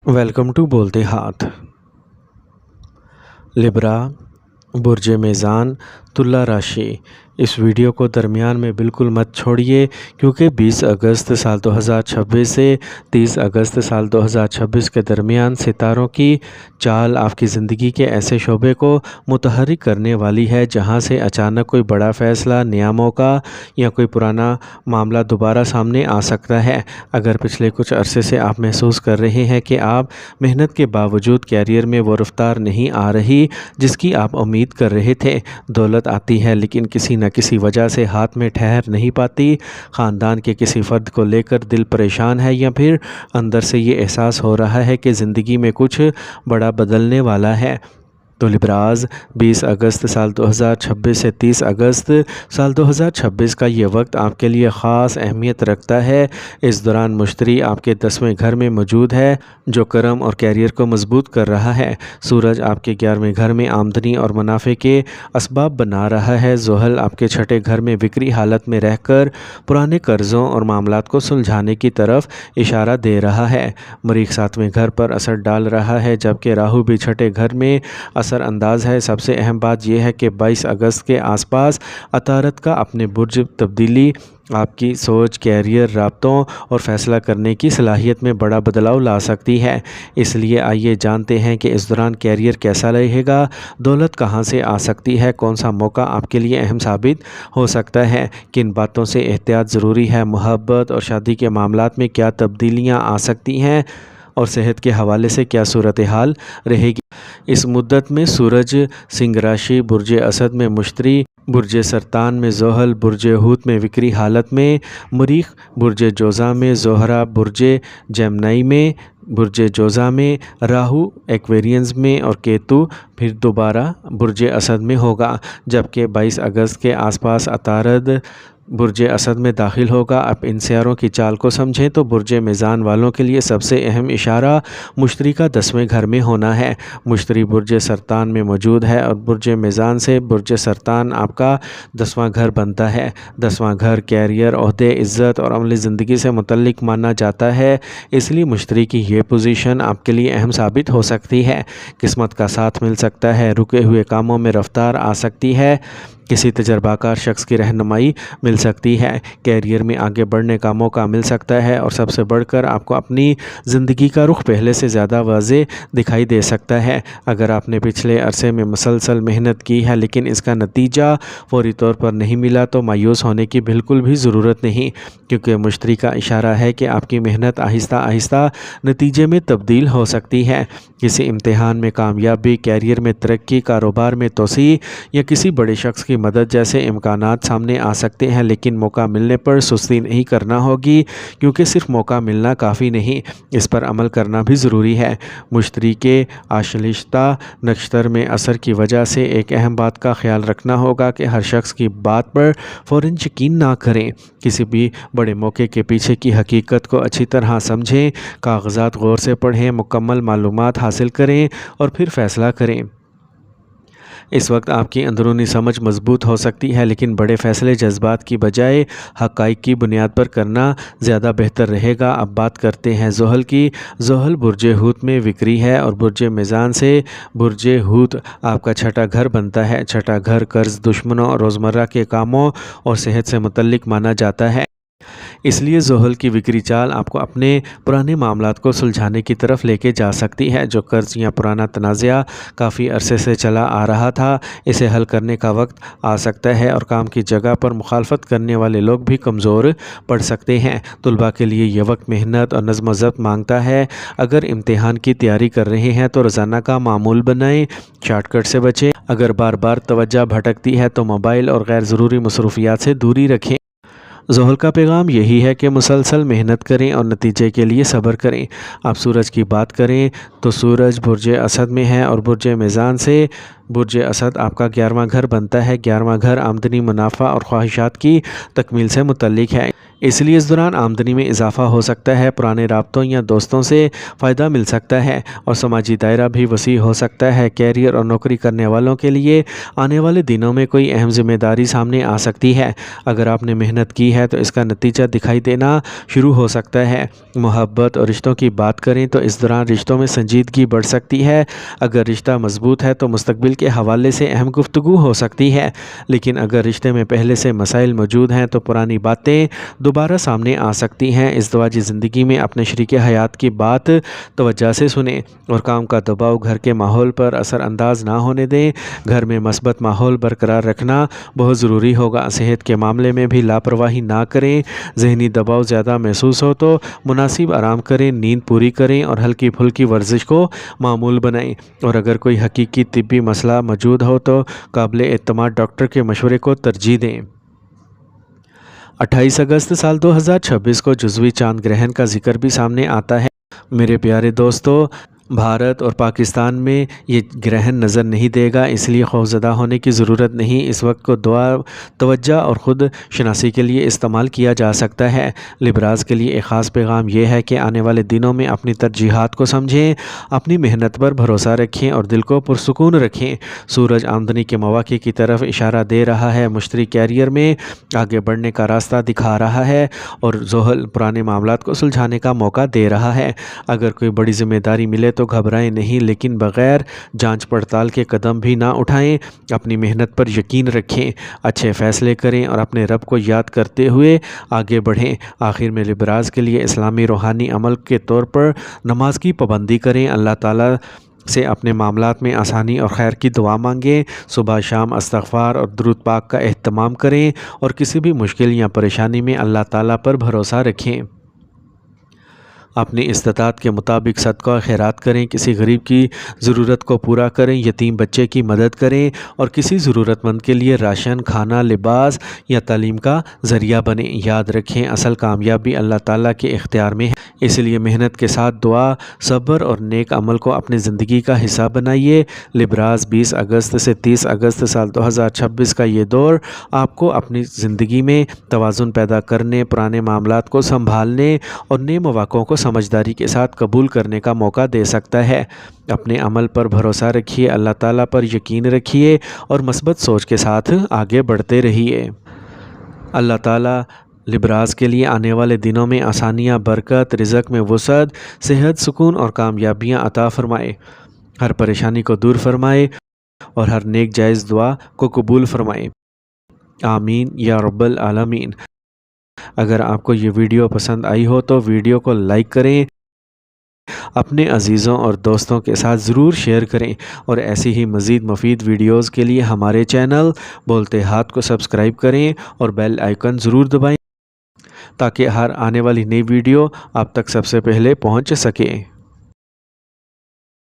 Welcome to بولتے ہاتھ لبرا برج میزان تلا راشی۔ اس ویڈیو کو درمیان میں بالکل مت چھوڑیے کیونکہ 20 اگست سال 2026 سے 30 اگست سال 2026 کے درمیان ستاروں کی چال آپ کی زندگی کے ایسے شعبے کو متحرک کرنے والی ہے جہاں سے اچانک کوئی بڑا فیصلہ، نیا موقع یا کوئی پرانا معاملہ دوبارہ سامنے آ سکتا ہے۔ اگر پچھلے کچھ عرصے سے آپ محسوس کر رہے ہیں کہ آپ محنت کے باوجود کیریئر میں وہ رفتار نہیں آ رہی جس کی آپ امید کر رہے تھے، دولت آتی ہے لیکن کسی نہ کسی وجہ سے ہاتھ میں ٹھہر نہیں پاتی، خاندان کے کسی فرد کو لے کر دل پریشان ہے یا پھر اندر سے یہ احساس ہو رہا ہے کہ زندگی میں کچھ بڑا بدلنے والا ہے، تو لبراز 20 اگست سال 2026 سے 30 اگست سال 2026 کا یہ وقت آپ کے لیے خاص اہمیت رکھتا ہے۔ اس دوران مشتری آپ کے 10ویں گھر میں موجود ہے جو کرم اور کیریئر کو مضبوط کر رہا ہے۔ سورج آپ کے 11ویں گھر میں آمدنی اور منافع کے اسباب بنا رہا ہے۔ زحل آپ کے 6ٹھے گھر میں وکری حالت میں رہ کر پرانے قرضوں اور معاملات کو سلجھانے کی طرف اشارہ دے رہا ہے۔ مریخ 7ویں گھر پر اثر ڈال رہا ہے جبکہ راہو بھی 6ٹھے گھر میں اثر انداز ہے۔ سب سے اہم بات یہ ہے کہ 22 اگست کے آس پاس عطارد کا اپنے برج تبدیلی آپ کی سوچ، کیریئر، رابطوں اور فیصلہ کرنے کی صلاحیت میں بڑا بدلاؤ لا سکتی ہے۔ اس لیے آئیے جانتے ہیں کہ اس دوران کیریئر کیسا رہے گا، دولت کہاں سے آ سکتی ہے، کون سا موقع آپ کے لیے اہم ثابت ہو سکتا ہے، کن باتوں سے احتیاط ضروری ہے، محبت اور شادی کے معاملات میں کیا تبدیلیاں آ سکتی ہیں اور صحت کے حوالے سے کیا صورتحال رہے گی۔ اس مدت میں سورج سنگھ راشی برج اسد میں مشتری، برج سرطان میں زحل، برج حوت میں وکری حالت میں مریخ، برج جوزا میں زہرہ، برج جیمنائی میں برج جوزا میں راہو، ایکویرینز میں اور کیتو پھر دوبارہ برج اسد میں ہوگا، جبکہ 22 اگست کے آس پاس عطارد برج اسد میں داخل ہوگا۔ اب ان سیاروں کی چال کو سمجھیں تو برج میزان والوں کے لیے سب سے اہم اشارہ مشتری کا 10ویں گھر میں ہونا ہے۔ مشتری برج سرطان میں موجود ہے اور برج میزان سے برج سرطان آپ کا 10واں گھر بنتا ہے۔ 10واں گھر کیریئر، عہدے، عزت اور عملی زندگی سے متعلق مانا جاتا ہے، اس لیے مشتری کی یہ پوزیشن آپ کے لیے اہم ثابت ہو سکتی ہے۔ قسمت کا ساتھ مل سکتا ہے، رکے ہوئے کاموں میں رفتار آ سکتی ہے، کسی تجربہ کار شخص کی رہنمائی مل سکتی ہے، کیریئر میں آگے بڑھنے کا موقع مل سکتا ہے اور سب سے بڑھ کر آپ کو اپنی زندگی کا رخ پہلے سے زیادہ واضح دکھائی دے سکتا ہے۔ اگر آپ نے پچھلے عرصے میں مسلسل محنت کی ہے لیکن اس کا نتیجہ فوری طور پر نہیں ملا تو مایوس ہونے کی بالکل بھی ضرورت نہیں، کیونکہ مشتری کا اشارہ ہے کہ آپ کی محنت آہستہ آہستہ نتیجے میں تبدیل ہو سکتی ہے۔ کسی امتحان میں کامیابی، کیریئر میں ترقی، کاروبار میں توسیع یا کسی بڑے شخص کی مدد جیسے امکانات سامنے آ سکتے ہیں، لیکن موقع ملنے پر سستی نہیں کرنا ہوگی کیونکہ صرف موقع ملنا کافی نہیں، اس پر عمل کرنا بھی ضروری ہے۔ مشتری کے آشلیشتا نکشتر میں اثر کی وجہ سے ایک اہم بات کا خیال رکھنا ہوگا کہ ہر شخص کی بات پر فوراً یقین نہ کریں، کسی بھی بڑے موقع کے پیچھے کی حقیقت کو اچھی طرح سمجھیں، کاغذات غور سے پڑھیں، مکمل معلومات حاصل کریں اور پھر فیصلہ کریں۔ اس وقت آپ کی اندرونی سمجھ مضبوط ہو سکتی ہے لیکن بڑے فیصلے جذبات کی بجائے حقائق کی بنیاد پر کرنا زیادہ بہتر رہے گا۔ اب بات کرتے ہیں زحل کی۔ زحل برج حوت میں وکری ہے اور برج میزان سے برج حوت آپ کا 6ٹھا گھر بنتا ہے۔ 6ٹھا گھر قرض، دشمنوں اور روزمرہ کے کاموں اور صحت سے متعلق مانا جاتا ہے، اس لیے زحل کی وکری چال آپ کو اپنے پرانے معاملات کو سلجھانے کی طرف لے کے جا سکتی ہے۔ جو قرض یا پرانا تنازعہ کافی عرصے سے چلا آ رہا تھا، اسے حل کرنے کا وقت آ سکتا ہے اور کام کی جگہ پر مخالفت کرنے والے لوگ بھی کمزور پڑ سکتے ہیں۔ طلباء کے لیے یہ وقت محنت اور نظم و ضبط مانگتا ہے۔ اگر امتحان کی تیاری کر رہے ہیں تو روزانہ کا معمول بنائیں، شارٹ کٹ سے بچیں، اگر بار بار توجہ بھٹکتی ہے تو موبائل اور غیر ضروری مصروفیات سے دوری رکھیں۔ زحل کا پیغام یہی ہے کہ مسلسل محنت کریں اور نتیجے کے لیے صبر کریں۔ آپ سورج کی بات کریں تو سورج برج اسد میں ہے اور برج میزان سے برج اسد آپ کا 11واں گھر بنتا ہے۔ 11واں گھر آمدنی، منافع اور خواہشات کی تکمیل سے متعلق ہے، اس لیے اس دوران آمدنی میں اضافہ ہو سکتا ہے، پرانے رابطوں یا دوستوں سے فائدہ مل سکتا ہے اور سماجی دائرہ بھی وسیع ہو سکتا ہے۔ کیریئر اور نوکری کرنے والوں کے لیے آنے والے دنوں میں کوئی اہم ذمہ داری سامنے آ سکتی ہے۔ اگر آپ نے محنت کی ہے تو اس کا نتیجہ دکھائی دینا شروع ہو سکتا ہے۔ محبت اور رشتوں کی بات کریں تو اس دوران رشتوں میں سنجیدگی بڑھ سکتی ہے۔ اگر رشتہ مضبوط ہے تو مستقبل کے حوالے سے اہم گفتگو ہو سکتی ہے، لیکن اگر رشتے میں پہلے سے مسائل موجود ہیں تو پرانی باتیں دوبارہ سامنے آ سکتی ہیں۔ ازدواجی زندگی میں اپنے شریک حیات کی بات توجہ سے سنیں اور کام کا دباؤ گھر کے ماحول پر اثر انداز نہ ہونے دیں۔ گھر میں مثبت ماحول برقرار رکھنا بہت ضروری ہوگا۔ صحت کے معاملے میں بھی لاپرواہی نہ کریں۔ ذہنی دباؤ زیادہ محسوس ہو تو مناسب آرام کریں، نیند پوری کریں اور ہلکی پھلکی ورزش کو معمول بنائیں، اور اگر کوئی حقیقی طبی مسئلہ موجود ہو تو قابل اعتماد ڈاکٹر کے مشورے کو ترجیح دیں۔ 28 اگست سال 2026 کو جزوی چاند گرہن کا ذکر بھی سامنے آتا ہے۔ میرے پیارے دوستو، بھارت اور پاکستان میں یہ گرہن نظر نہیں دے گا، اس لیے خوفزدہ ہونے کی ضرورت نہیں۔ اس وقت کو دعا، توجہ اور خود شناسی کے لیے استعمال کیا جا سکتا ہے۔ لبراز کے لیے ایک خاص پیغام یہ ہے کہ آنے والے دنوں میں اپنی ترجیحات کو سمجھیں، اپنی محنت پر بھروسہ رکھیں اور دل کو پرسکون رکھیں۔ سورج آمدنی کے مواقع کی طرف اشارہ دے رہا ہے، مشتری کیریئر میں آگے بڑھنے کا راستہ دکھا رہا ہے اور زحل پرانے معاملات کو سلجھانے کا موقع دے رہا ہے۔ اگر کوئی بڑی ذمہ داری ملے تو گھبرائیں نہیں، لیکن بغیر جانچ پڑتال کے قدم بھی نہ اٹھائیں۔ اپنی محنت پر یقین رکھیں، اچھے فیصلے کریں اور اپنے رب کو یاد کرتے ہوئے آگے بڑھیں۔ آخر میں لبراز کے لیے اسلامی روحانی عمل کے طور پر نماز کی پابندی کریں، اللہ تعالیٰ سے اپنے معاملات میں آسانی اور خیر کی دعا مانگیں، صبح شام استغفار اور درود پاک کا اہتمام کریں اور کسی بھی مشکل یا پریشانی میں اللہ تعالیٰ پر بھروسہ رکھیں۔ اپنی استطاعت کے مطابق صدقہ خیرات کریں، کسی غریب کی ضرورت کو پورا کریں، یتیم بچے کی مدد کریں اور کسی ضرورت مند کے لیے راشن، کھانا، لباس یا تعلیم کا ذریعہ بنیں۔ یاد رکھیں، اصل کامیابی اللہ تعالیٰ کے اختیار میں ہے، اس لیے محنت کے ساتھ دعا، صبر اور نیک عمل کو اپنی زندگی کا حصہ بنائیے۔ لبراز 20 اگست سے 30 اگست سال 2026 کا یہ دور آپ کو اپنی زندگی میں توازن پیدا کرنے، پرانے معاملات کو سنبھالنے اور نئے مواقعوں کو سمجھداری کے ساتھ قبول کرنے کا موقع دے سکتا ہے۔ اپنے عمل پر بھروسہ رکھیے، اللہ تعالیٰ پر یقین رکھیے اور مثبت سوچ کے ساتھ آگے بڑھتے رہیے۔ اللہ تعالیٰ لبراز کے لیے آنے والے دنوں میں آسانیاں، برکت، رزق میں وسعت، صحت، سکون اور کامیابیاں عطا فرمائے، ہر پریشانی کو دور فرمائے اور ہر نیک جائز دعا کو قبول فرمائے۔ آمین یا رب العالمین۔ اگر آپ کو یہ ویڈیو پسند آئی ہو تو ویڈیو کو لائک کریں، اپنے عزیزوں اور دوستوں کے ساتھ ضرور شیئر کریں اور ایسی ہی مزید مفید ویڈیوز کے لیے ہمارے چینل بولتے ہاتھ کو سبسکرائب کریں اور بیل آئیکن ضرور دبائیں تاکہ ہر آنے والی نئی ویڈیو آپ تک سب سے پہلے پہنچ سکے۔